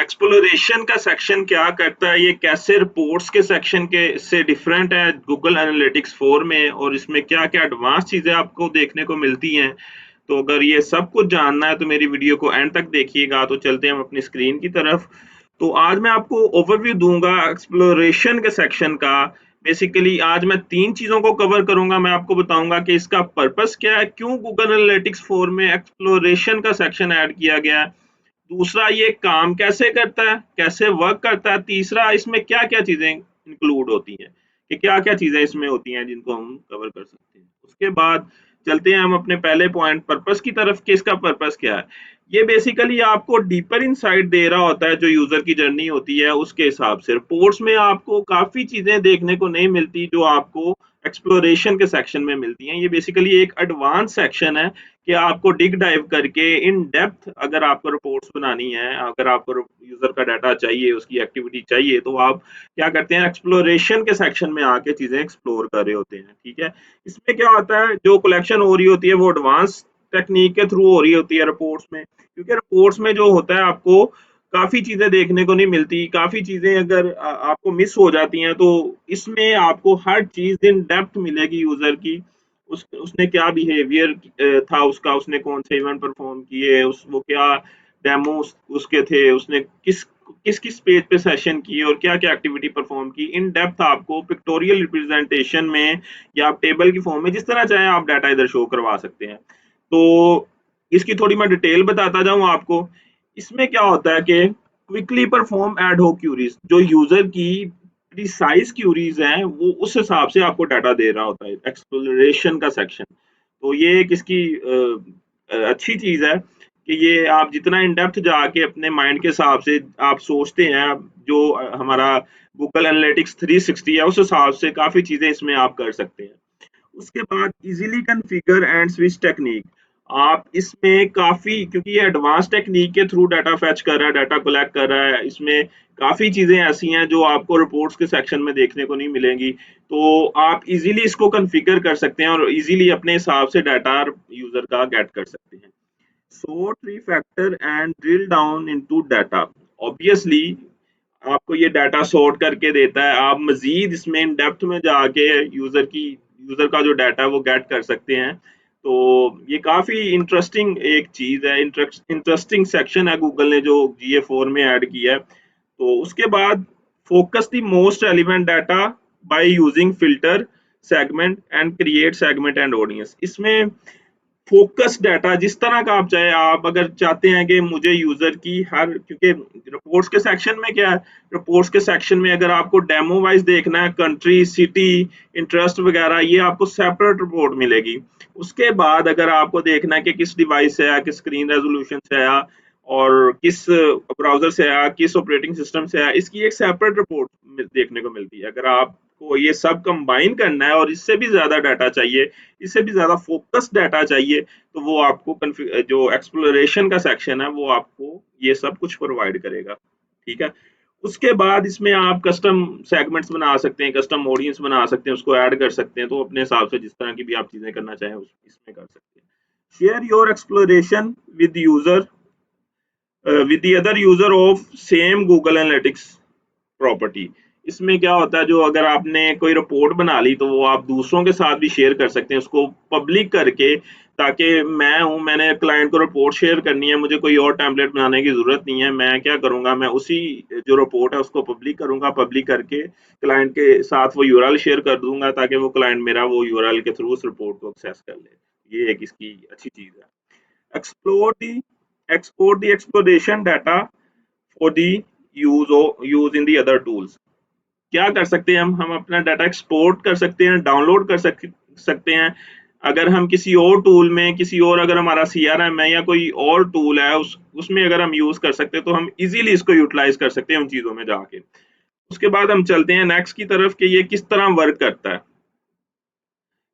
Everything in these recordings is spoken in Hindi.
एक्सप्लोरेशन का सेक्शन क्या करता है, ये कैसे रिपोर्ट्स के सेक्शन के से डिफरेंट है गूगल एनालिटिक्स 4 में, और इसमें क्या-क्या एडवांस चीज़ें आपको देखने को मिलती हैं। तो अगर ये सब कुछ जानना है तो मेरी वीडियो को एंड तक देखिएगा। तो चलते हैं हम अपनी स्क्रीन की तरफ। तो आज मैं आपको ओवरव्यू दूँगा एक्सप्लोरेशन के सेक्शन का। बेसिकली आज मैं 3 चीज़ों को कवर करूँगा। मैं आपको बताऊँगा कि इसका पर्पस क्या है, क्यों गूगल एनालिटिक्स 4 में एक्सप्लोरेशन का सेक्शन ऐड किया गया है। दूसरा, ये काम कैसे करता है, कैसे वर्क करता है। तीसरा, इसमें क्या-क्या चीज़ें इंक्लूड होती हैं, कि क्या-क्या चीज़ें इसमें होती हैं जिनको हम कवर कर सकते हैं। उसके बाद चलते हैं हम अपने पहले पॉइंट पर्पस की तरफ कि इसका पर्पस क्या है। ये बेसिकली आपको डीपर इनसाइट दे रहा होता है, जो यूज़र की जर्नी होती है उसके हिसाब से। रिपोर्ट्स में आपको काफ़ी चीज़ें देखने को नहीं मिलती जो आपको एक्सप्लोरेशन के सेक्शन में मिलती हैं। ये बेसिकली एक एडवांस सेक्शन है कि आपको डिग डाइव करके इन डेप्थ अगर आपको रिपोर्ट्स बनानी है, अगर आपको यूजर का डाटा चाहिए, उसकी एक्टिविटी चाहिए, तो आप क्या करते हैं, एक्सप्लोरेशन के सेक्शन में आके चीजें एक्सप्लोर कर रहे होते हैं। ठीक है, इसमें क्या होता है, जो कलेक्शन हो रही होती है वो एडवांस टेक्निक के थ्रू हो रही होती है रिपोर्ट्स में, क्योंकि रिपोर्ट्स में जो होता है आपको काफी चीजें देखने को नहीं मिलती, काफी चीजें अगर आपको मिस हो जाती हैं, तो इसमें आपको हर चीज इन डेप्थ मिलेगी यूजर की। उसने क्या बिहेवियर था उसका, उसने कौन से इवेंट परफॉर्म किए, उस वो क्या डेमो उसके थे, उसने किस किस किस पेज पे सेशन किए और क्या क्या एक्टिविटी परफॉर्म की, इन डेप्थ आपको पिक्टोरियल रिप्रेजेंटेशन में या आप टेबल की फॉर्म में जिस तरह चाहे आप डाटा इधर शो करवा सकते हैं। तो इसकी थोड़ी मैं डिटेल बताता जाऊं आपको। इसमें क्या होता है कि क्विकली परफॉर्म एड होक क्यूरीज, जो यूजर की प्रिसाइज क्यूरीज हैं वो उस हिसाब से आपको डाटा दे रहा होता है एक्सप्लोरेशन का सेक्शन। तो ये एक इसकी अच्छी चीज है कि ये आप जितना इन डेप्थ जाके अपने माइंड के हिसाब से आप सोचते हैं, जो हमारा गूगल एनालिटिक्स 360 है उस हिसाब से काफी चीजें इसमें आप कर सकते हैं। उसके बाद easily configure and switch technique, आप इसमें काफ़ी, क्योंकि ये एडवांस टेक्निक के थ्रू डाटा फेच कर रहा है, डाटा कलेक्ट कर रहा है, इसमें काफ़ी चीज़ें ऐसी हैं जो आपको रिपोर्ट्स के सेक्शन में देखने को नहीं मिलेंगी। तो आप इजीली इसको कॉन्फ़िगर कर सकते हैं और इजीली अपने हिसाब से डाटा यूज़र का गेट कर सकते हैं। Sort, refactor and drill down into data, obviously आपको ये डाटा सॉर्ट करके देता है। आप मजीद इसमें इन डेप्थ में जाके यूजर का जो डाटा है वो गेट कर सकते हैं। तो ये काफी इंटरेस्टिंग एक चीज है, इंटरेस्टिंग सेक्शन है गूगल ने जो GA4 में ऐड किया है। तो उसके बाद focus the most relevant data by using filter segment and create segment and audience. इसमें फोकस डाटा जिस तरह का आप चाहे, आप अगर चाहते हैं कि मुझे यूजर की हर, क्योंकि रिपोर्ट्स के सेक्शन में क्या है, रिपोर्ट्स के सेक्शन में अगर आपको डेमो वाइज देखना है, कंट्री, सिटी, इंटरेस्ट वगैरह, ये आपको सेपरेट रिपोर्ट मिलेगी। उसके बाद अगर आपको देखना है कि किस डिवाइस से आया, किस स्क्रीन रेजोल्यूशन से आया और किस ब्राउजर से आया, किस ऑपरेटिंग सिस्टम से आया, इसकी एक सेपरेट रिपोर्ट देखने को मिलती है। अगर आपको ये सब कंबाइन करना है और इससे भी ज्यादा डाटा चाहिए, इससे भी ज्यादा फोकस डाटा चाहिए, तो वो आपको जो एक्सप्लोरेशन का सेक्शन है वो आपको ये सब कुछ प्रोवाइड करेगा। ठीक है, उसके बाद इसमें आप कस्टम सेगमेंट्स बना सकते हैं, कस्टम ऑडियंस बना सकते हैं, उसको ऐड कर सकते हैं। तो अपने हिसाब से जिस तरह की भी आप चीजें करना चाहें इसमें कर सकते हैं। Share your exploration with user with the other user of same Google analytics property. इसमें क्या होता है, जो अगर आपने कोई रिपोर्ट बना ली तो वो आप दूसरों के साथ भी शेयर कर सकते हैं उसको पब्लिक करके, ताकि मैंने क्लाइंट को रिपोर्ट शेयर करनी है, मुझे कोई और टेम्पलेट बनाने की जरूरत नहीं है। मैं क्या करूंगा, मैं उसी जो रिपोर्ट है उसको पब्लिक करूंगा, पब्लिक करके क्लाइंट के साथ वो यूआरएल शेयर कर दूंगा, ताकि वो क्लाइंट मेरा वो यूआरएल के थ्रू उस रिपोर्ट को एक्सेस कर ले। ये एक इसकी अच्छी चीज है। Explore the export the exploration data for the use in the other tools। क्या कर सकते हैं हम अपना डाटा एक्सपोर्ट कर सकते हैं, डाउनलोड कर सकते हैं। अगर हम किसी और टूल में, किसी और, अगर हमारा CRM है या कोई और टूल है उसमें अगर हम यूज कर सकते हैं, तो हम इजीली इसको यूटिलाइज कर सकते हैं उन चीजों में जाके। उसके बाद हम चलते हैं नेक्स्ट की तरफ कि ये किस तरह वर्क करता है।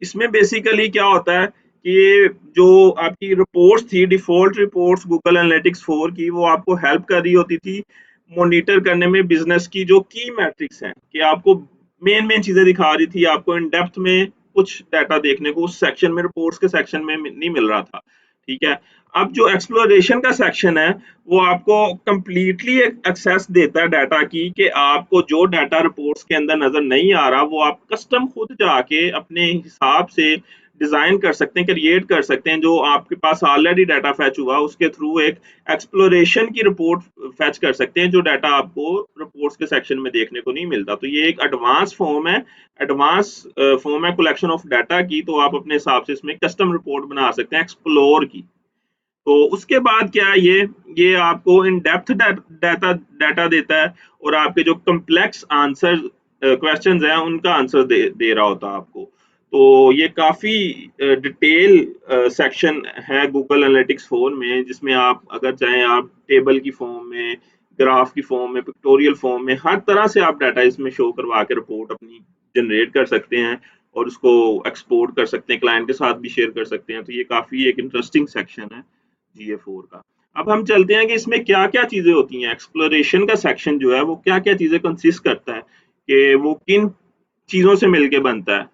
इसमें बेसिकली क्या होता है कि ये जो आपकी रिपोर्ट्स थी, डिफॉल्ट रिपोर्ट्स गूगल एनालिटिक्स 4 की, वो आपको हेल्प कर रही होती थी मॉनिटर करने में बिजनेस की जो की मैट्रिक्स हैं, कि आपको मेन मेन चीजें दिखा रही थी। आपको इन डेप्थ में कुछ डाटा देखने को उस सेक्शन में, रिपोर्ट्स के सेक्शन में नहीं मिल रहा था। ठीक है। अब जो एक्सप्लोरेशन का सेक्शन है वो आपको कंप्लीटली एक्सेस देता है डाटा की, कि आपको जो डाटा रिपोर्ट्स के अंदर नजर नहीं आ रहा वो आप कस्टम खुद जाके अपने हिसाब से डिजाइन कर सकते हैं, क्रिएट कर सकते हैं। जो आपके पास ऑलरेडी डाटा फैच हुआ उसके थ्रू एक एक्सप्लोरेशन की रिपोर्ट फैच कर सकते हैं, जो डाटा आपको रिपोर्ट्स के सेक्शन में देखने को नहीं मिलता। तो ये एक एडवांस फॉर्म है, एडवांस फॉर्म है कलेक्शन ऑफ डाटा की। तो आप अपने हिसाब से इसमें कस्टम रिपोर्ट बना सकते हैं एक्सप्लोर की। तो उसके बाद क्या है, ये आपको इन डेप्थ डाटा डाटा देता है, और आपके जो कम्प्लेक्स आंसर क्वेश्चंस हैं उनका आंसर दे रहा होता है आपको। तो ये काफी डिटेल सेक्शन है गूगल एनालिटिक्स 4 में, जिसमें आप अगर चाहें आप टेबल की फॉर्म में, ग्राफ की फॉर्म में, पिक्टोरियल फॉर्म में, हर तरह से आप डाटा इसमें शो करवा के रिपोर्ट अपनी जनरेट कर सकते हैं, और उसको एक्सपोर्ट कर सकते हैं, क्लाइंट के साथ भी शेयर कर सकते हैं। तो ये काफी एक इंटरेस्टिंग सेक्शन है GA4 का। अब हम चलते हैं कि इसमें क्या क्या चीजें होती हैं। एक्सप्लोरेशन का सेक्शन जो है वो क्या क्या चीजें कंसिस्ट करता है, कि वो किन चीजों से मिलके बनता है।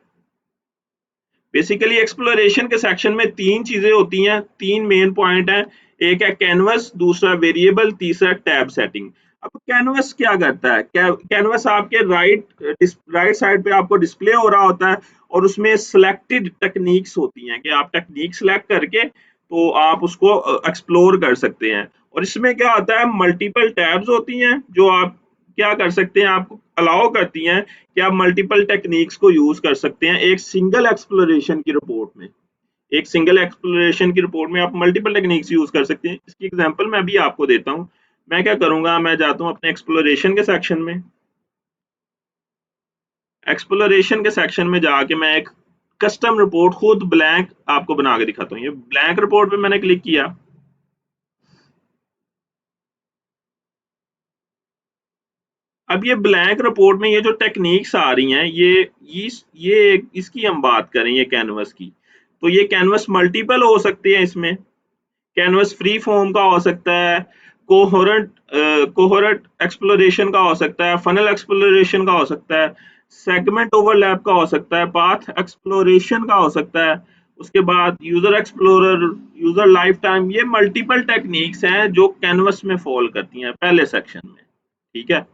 बेसिकली एक्सप्लोरेशन के सेक्शन में तीन चीजें होती हैं, तीन मेन पॉइंट हैं। एक है कैनवस, दूसरा वेरिएबल, तीसरा टैब सेटिंग। अब कैनवस क्या करता है, कैनवस आपके राइट साइड पे आपको डिस्प्ले हो रहा होता है, और उसमें सिलेक्टेड टेक्निक्स होती हैं, कि आप टेक्निक सिलेक्ट करके तो आप उसको एक्सप्लोर कर सकते हैं। और इसमें क्या होता है, मल्टीपल टैब्स होती हैं जो आप क्या कर सकते हैं, आपको अलाउ करती हैं कि आप मल्टीपल टेक्निक्स को यूज कर सकते हैं एक सिंगल एक्सप्लोरेशन की रिपोर्ट में। एक सिंगल एक्सप्लोरेशन की रिपोर्ट में आप मल्टीपल टेक्निक्स यूज कर सकते हैं। इसकी एग्जांपल मैं अभी आपको देता हूं। मैं क्या करूंगा, मैं जाता हूं अपने एक्सप्लोरेशन के सेक्शन में। एक्सप्लोरेशन के सेक्शन में जाके मैं एक कस्टम रिपोर्ट खुद ब्लैंक आपको बना के दिखाता हूँ। ये ब्लैंक रिपोर्ट पे मैंने क्लिक किया। अब ये ब्लैंक रिपोर्ट में ये जो टेक्निक्स आ रही हैं, इसकी हम बात करें, ये कैनवस की। तो ये कैनवस मल्टीपल हो सकते हैं इसमें। कैनवस फ्री फॉर्म का हो सकता है, कोहरट एक्सप्लोरेशन का हो सकता है, फनल एक्सप्लोरेशन का हो सकता है, सेगमेंट ओवरलैप का हो सकता है, पाथ एक्सप्लोरेशन का हो सकता है। उसके बाद user explorer, user life time, ये मल्टीपल टेक्निक्स हैं जो कैनवस में फॉल करती हैं पहले सेक्शन में। ठीक है।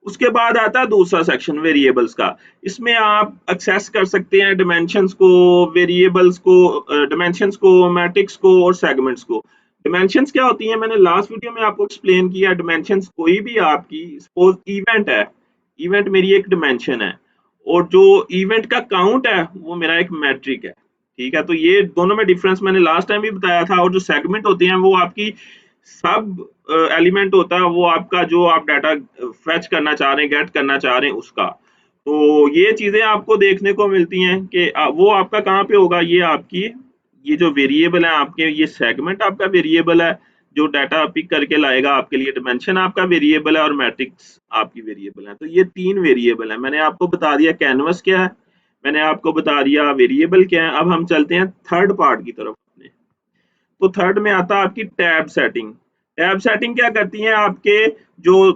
उसके बाद आता है दूसरा सेक्शन वेरिएबल्स का। इसमें आप एक्सेस कर सकते हैं डिमेंशंस को, वेरिएबल्स को, डिमेंशंस को, मैट्रिक्स को और सेगमेंट्स को। डिमेंशंस क्या होती हैं, मैंने लास्ट वीडियो में आपको एक्सप्लेन किया। डिमेंशंस कोई भी आपकी सपोज इवेंट है, इवेंट मेरी एक डिमेंशन है, और जो इवेंट का काउंट है वो मेरा एक मैट्रिक है। ठीक है। तो ये दोनों में डिफरेंस मैंने लास्ट टाइम भी बताया था। और जो सेगमेंट होते हैं वो आपकी सब एलिमेंट होता है, वो आपका जो आप डाटा फेच करना चाह रहे हैं, गेट करना चाह रहे हैं उसका। तो ये चीजें आपको देखने को मिलती हैं कि वो आपका कहाँ पे होगा, ये आपकी, ये जो वेरिएबल है आपके, ये सेगमेंट आपका वेरिएबल है जो डाटा पिक करके लाएगा आपके लिए। डिमेंशन आपका वेरिएबल है और मैट्रिक्स आपकी वेरिएबल है। तो ये तीन वेरिएबल है। मैंने आपको बता दिया कैनवस क्या है, मैंने आपको बता दिया वेरिएबल क्या है। अब हम चलते हैं थर्ड पार्ट की तरफ अपने। तो थर्ड में आता है आपकी टैब सेटिंग। टैब सेटिंग क्या करती है, आपके जो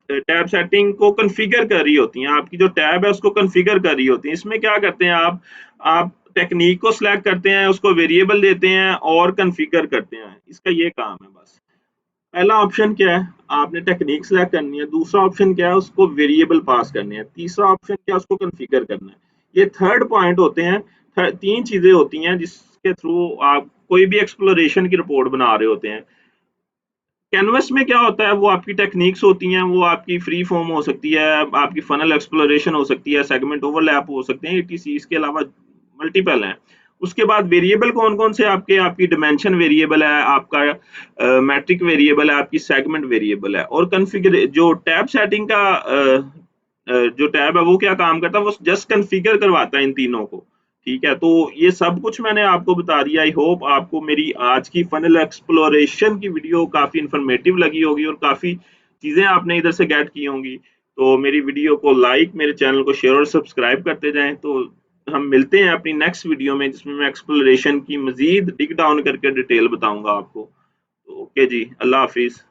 टैब सेटिंग को कॉन्फ़िगर कर रही होती हैं, आपकी जो टैब है उसको कॉन्फ़िगर कर रही होती हैं। इसमें क्या करते हैं आप टेक्निक को सिलेक्ट करते हैं, उसको वेरिएबल देते हैं और कॉन्फ़िगर करते हैं। इसका ये काम है बस। पहला ऑप्शन क्या है, आपने टेक्निक सिलेक्ट करनी है। दूसरा ऑप्शन क्या है, उसको वेरिएबल पास करने हैं। तीसरा ऑप्शन क्या है, उसको कॉन्फ़िगर करना है। ये थर्ड पॉइंट होते हैं। तीन चीजें होती हैं जिसके थ्रू आप कोई भी एक्सप्लोरेशन की रिपोर्ट बना रहे होते हैं। कैनवस में क्या होता है, वो आपकी टेक्निक्स होती हैं, वो आपकी फ्री फॉर्म हो सकती है, आपकी फनल एक्सप्लोरेशन हो सकती है, सेगमेंट ओवरलैप हो सकते हैं, etc। इसके अलावा मल्टीपल हैं। उसके बाद वेरिएबल कौन कौन से आपके, आपकी डिमेंशन वेरिएबल है, आपका मैट्रिक वेरिएबल है, आपकी सेगमेंट वेरिएबल है। और कॉन्फ़िगर जो टैब सेटिंग का जो टैब है वो क्या काम करता है, वो जस्ट कॉन्फ़िगर करवाता है इन तीनों को। ठीक है। तो ये सब कुछ मैंने आपको बता दिया। आई होप आपको मेरी आज की फनल एक्सप्लोरेशन की वीडियो काफी इंफॉर्मेटिव लगी होगी, और काफी चीजें आपने इधर से गेट की होंगी। तो मेरी वीडियो को लाइक, मेरे चैनल को शेयर और सब्सक्राइब करते जाएं। तो हम मिलते हैं अपनी नेक्स्ट वीडियो में, जिसमें मैं एक्सप्लोरेशन की मजीद डिग डाउन करके डिटेल बताऊंगा आपको। तो ओके जी, अल्लाह हाफिज।